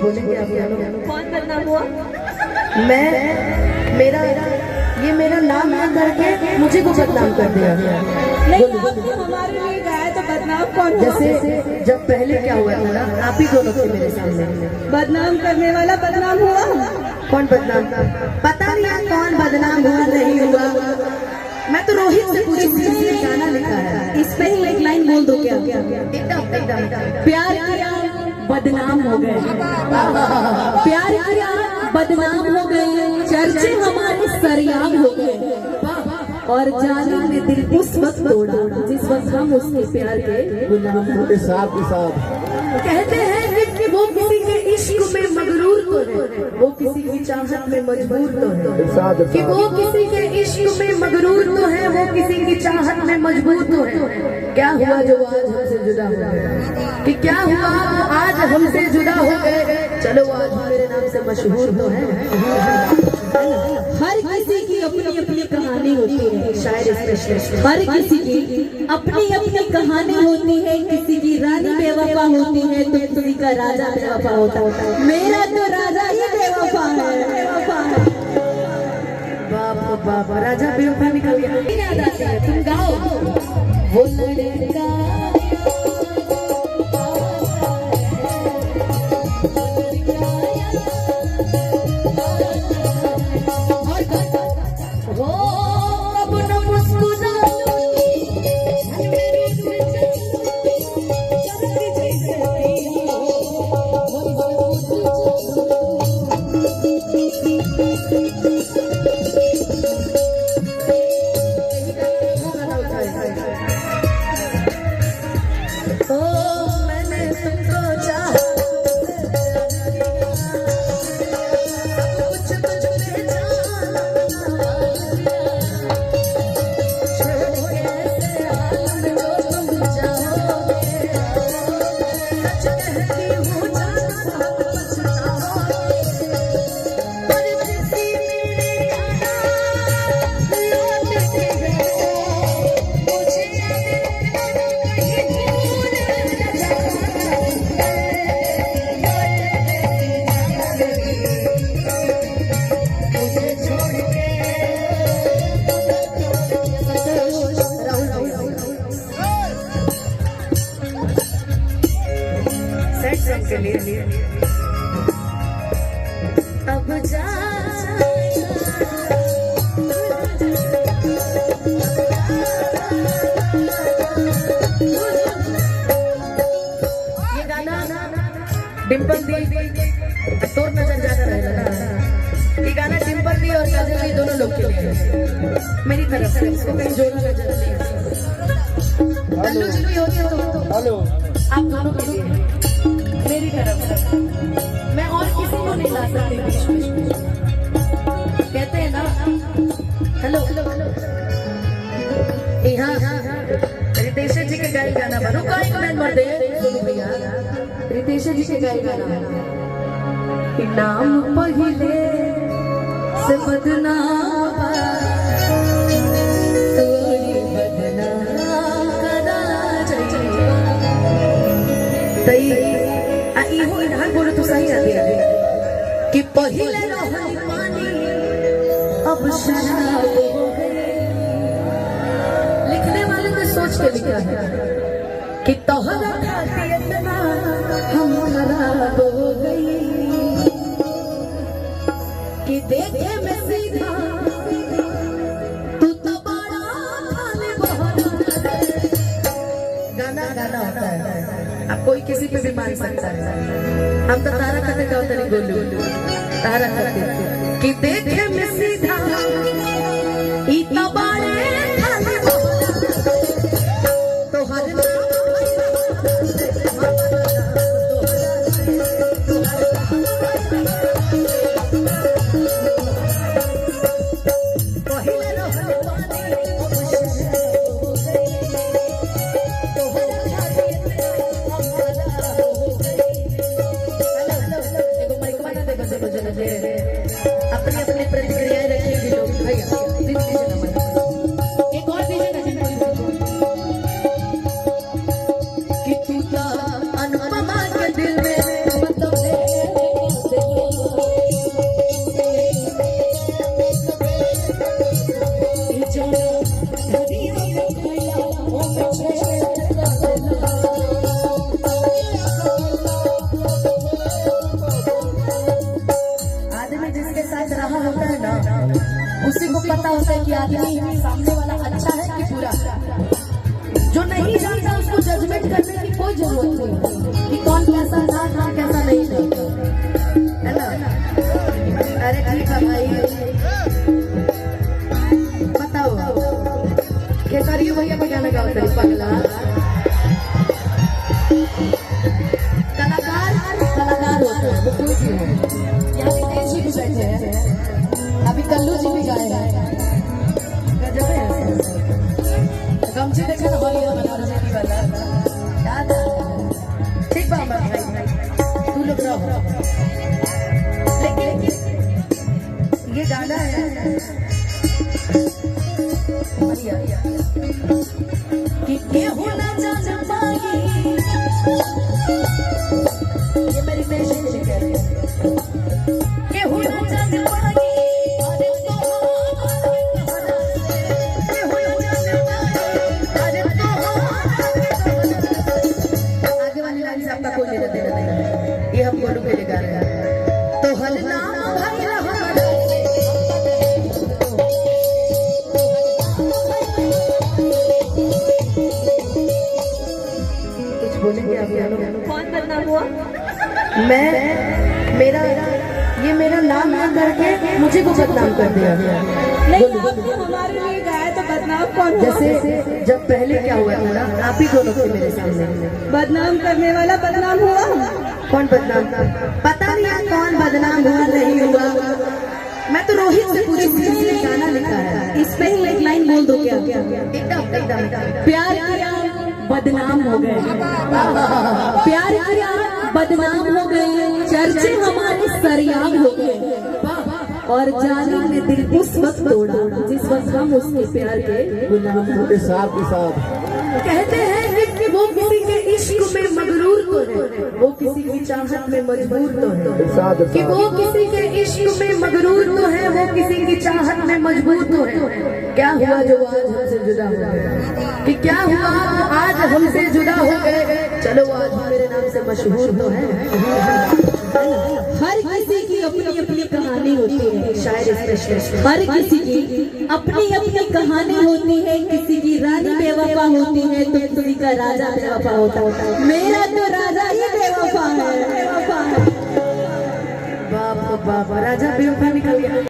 बोलेंगे आप लोग? कौन बदनाम हुआ? मैं मेरा नाम ना करके मुझे को बदनाम कर दिया। नहीं, आपने हमारे लिए गाया तो बदनाम कौन हुआ? जैसे जब पहले क्या हुआ था ना, आप ही दोनों थे मेरे सामने। बदनाम करने वाला बदनाम हुआ। कौन बदनाम? पता नहीं कौन बदनाम हुआ नहीं हुआ। मैं तो रोहित से पूछी थी, गाना लिखा है, इस पे ही एक लाइन बोल दो क्या? एकदम प्यार किया बदनाम हो गए, प्यार किया बदनाम हो गए, चर्चे हमारे सरियाम हो गए, और जाने ने दिल उस वक्त तोड़ा जिस वक्त हम उसके प्यार के गुलाम थे। कहते हैं कि वो किसी के इश्क में मगरूर तो है, वो किसी की चाहत में मजबूर तो है, कि वो किसी के इश्क में मगरूर तो है, वो किसी की चाहत में मजबूर तो है। क्या हुआ जो आज हमसे जुदा हो गए? कि क्या हुआ आज हमसे जुदा हो गए? चलो आज मेरे नाम से मशहूर तो है। हर किसी की अपनी अपनी कहानी होती है, शायर स्पेशलिस्ट। हर किसी की अपनी अपनी कहानी होती है, किसी की रानी बेवफा होती है तो किसी का राजा बेवफा होता है। मेरा तो राजा ही बेवफा है। बाप बाप, राजा बेवफा निकल गया। याद आती है, तुम गाओ। वो लड़का के लिए अब जा ये गाना डिम्पल दी तोर नजर ज्यादा रहेगा ना। ये गाना डिम्पल दी और काजल दी दोनों लोग के लिए मेरी तरफ से, इसको कहीं जोड़ना नजर नहीं। हेलो जी भी होती है तो हेलो आप दोनों के लिए मेरी तरफ से। मैं और किसी को नहीं ला सकती बीच में। कहते हैं ना हेलो यहाँ रितेश जी के गाय गाना बनो का एक मैन मर दे भैया। रितेश जी के गाय गाना नाम पहिले से बदनाम तोरी बदनाम करा तई इहो इधर बोलो तो सही आती है कि पहिले रहल पानी अब शराब हो गई। लिखने वाले ने सोच के लिखा है कि तोहरा खातिर इतना हम खराब हो गई कि देखे में सीधा तू तो बड़ा खाली बहुत। गाना गाना होता है, अब कोई किसी पे भी मान सकता है। हम तो तारा खाते का होता नहीं बोलू तारा खाते कि देखे में सीधा इतना बड़े खाली बहुत तो हर अपनी अपनी प्रतिक्रियाएं रखेंगे लोग। आदमी सामने वाला अच्छा है कि बुरा। जो नहीं जानता उसको जजमेंट करने की कोई जरूरत नहीं कि कौन कैसा था कौन कैसा नहीं था, है ना। अरे ठीक है भाई, बताओ खेसारी भैया को गाना गाओ तेरी पगला। कलाकार होते हैं वो कोई भी हो। यहाँ पे तेज जी भी बैठे हैं, अभी कल्लू जी भी गाए हैं, गजब है। गमछे देखा ना भाई बनारस की वाला याद है। ठीक बात भाई, तू लोग रहो, लेकिन ये गाना है कि केहू ना जान पाई, ये मेरी पेशेंट कह रही है, केहू ना जान पाई, अरे तो केहू ना जान पाई, अरे तो आगे वाली लाइन से आपका कोई लेना देना नहीं, ये हम गोलू के लिए गा रहे हैं। तो हर नाम भाई बोलेंगे आप लोग। कौन बदनाम हुआ? मेरा नाम ना करके मुझे को बदनाम कर दिया। नहीं आपने हमारे लिए गाया तो बदनाम कौन हुआ? जैसे जब पहले क्या हुआ था ना, आप ही दोनों थे मेरे सामने, बदनाम करने वाला बदनाम हुआ। कौन बदनाम था पता नहीं, कौन बदनाम हुआ नहीं हुआ। मैं तो रोहित से पूछी थी, गाना लिखा है इस पे ही एक लाइन बोल दो क्या? एकदम एकदम प्यार किया बदनाम हो गए, प्यार किया बदनाम हो गए, चर्चे हमारे सरियाम हो गए, और जाने ने दिल उस वक्त तोड़ा जिस वक्त हम उसके प्यार के गुलाम के साथ कहते हैं कि वो किसी के इश्क में मगरूर तो है, वो किसी की चाहत में मजबूर तो है, कि वो किसी के इश्क में मगरूर तो है, वो किसी की चाहत में मजबूर तो है। क्या हुआ जो आज हमसे जुदा हो गए, कि क्या हुआ आज हमसे जुदा हो गए, चलो आज मेरे नाम से मशहूर तो है। हर किसी की अपनी अपनी कहानी होती है, शायर स्पेशलिस्ट, हर किसी की अपनी अपनी कहानी होती है, किसी की रानी बेवफा होती है तो किसी का राजा बेवफा होता है। मेरा तो राजा ही बेवफा है, बेवफा है। बाप बाप, राजा बेवफा निकल गया।